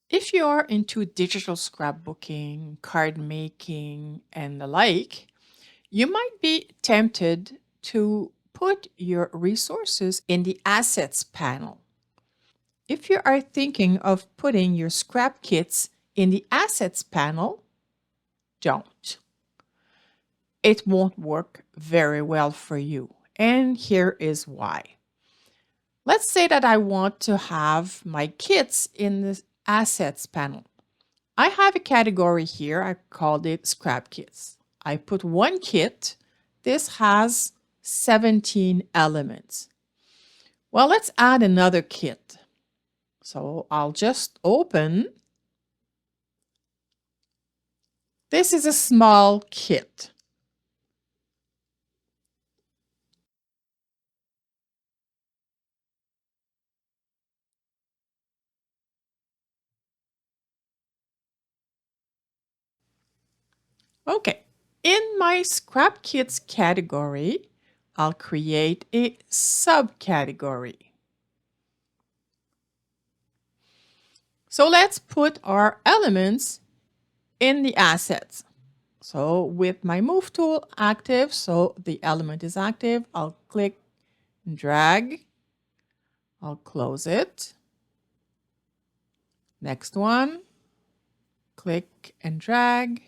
If you're into digital scrapbooking, card making, and the like, you might be tempted to put your resources in the Assets panel. If you are thinking of putting your scrap kits in the Assets panel, don't. It won't work very well for you. And here is why. Let's say that I want to have my kits in the Assets panel. I have a category here. I called it Scrap Kits. I put one kit. This has 17 elements. Well, let's add another kit. So I'll just open. This is a small kit. Okay, in my Scrap Kits category, I'll create a subcategory. So let's put our elements in the assets. So with my move tool active, so the element is active, I'll click and drag. I'll close it. Next one, click and drag,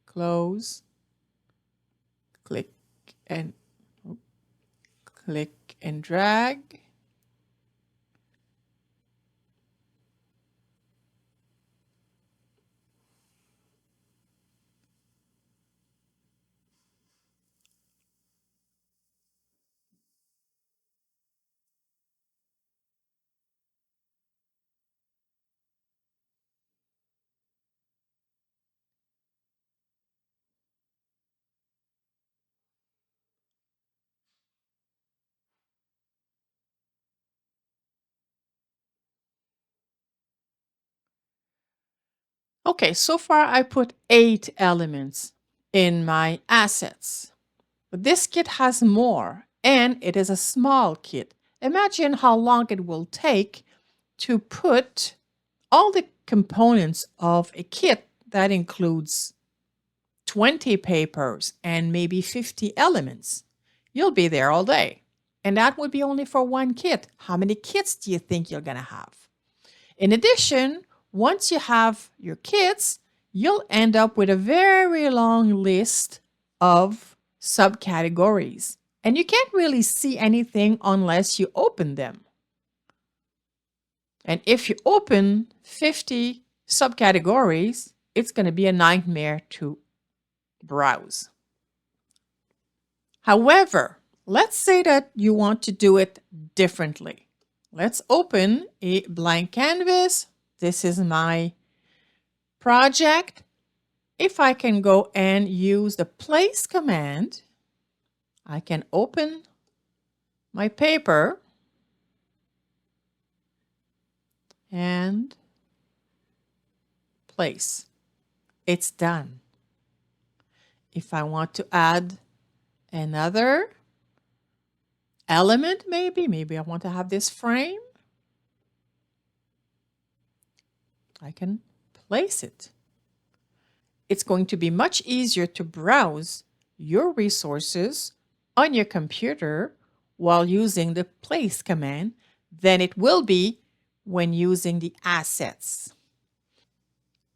close, click and click and drag. Okay, so far I put 8 elements in my assets. But this kit has more, and it is a small kit. Imagine how long it will take to put all the components of a kit that includes 20 papers and maybe 50 elements. You'll be there all day. And that would be only for one kit. How many kits do you think you're going to have? In addition, once you have your kits, you'll end up with a very long list of subcategories. And you can't really see anything unless you open them. And if you open 50 subcategories, it's going to be a nightmare to browse. However, let's say that you want to do it differently. Let's open a blank canvas. This is my project. If I can go and use the place command, I can open my paper and place. It's done. If I want to add another element, maybe I want to have this frame, I can place it. It's going to be much easier to browse your resources on your computer while using the place command than it will be when using the assets.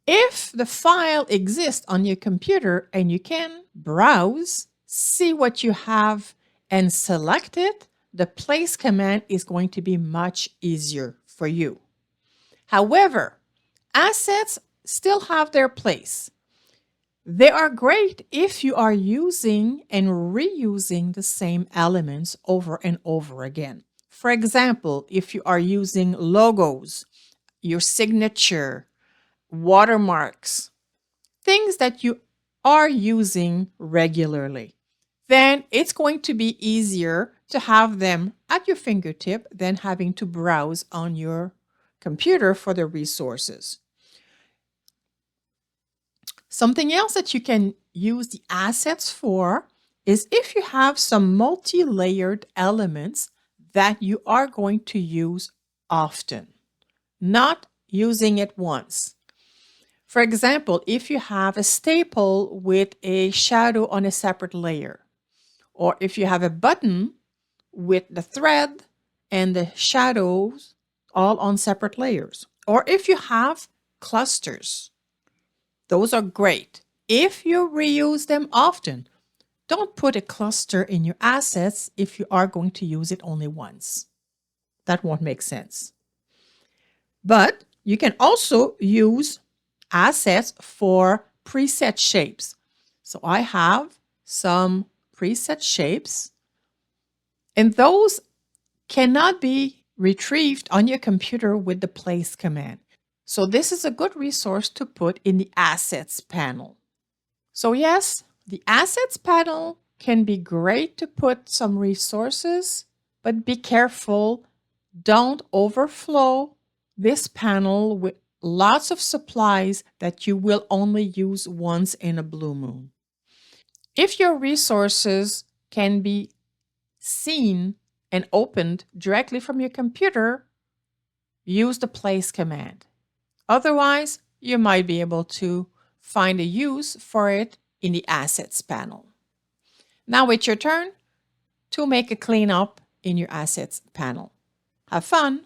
If the file exists on your computer and you can browse, see what you have, and select it, the place command is going to be much easier for you. However, assets still have their place. They are great if you are using and reusing the same elements over and over again. For example, if you are using logos, your signature, watermarks, things that you are using regularly, then it's going to be easier to have them at your fingertip than having to browse on your computer for the resources. Something else that you can use the assets for is if you have some multi-layered elements that you are going to use often. Not using it once. For example, if you have a staple with a shadow on a separate layer, or if you have a button with the thread and the shadows all on separate layers, or if you have clusters, those are great. If you reuse them often, don't put a cluster in your assets if you are going to use it only once. That won't make sense. But you can also use assets for preset shapes. So I have some preset shapes, and those cannot be retrieved on your computer with the place command. So this is a good resource to put in the assets panel. So yes, the assets panel can be great to put some resources, but be careful. Don't overflow this panel with lots of supplies that you will only use once in a blue moon. If your resources can be seen and opened directly from your computer, use the place command. Otherwise, you might be able to find a use for it in the assets panel. Now it's your turn to make a cleanup in your assets panel. Have fun!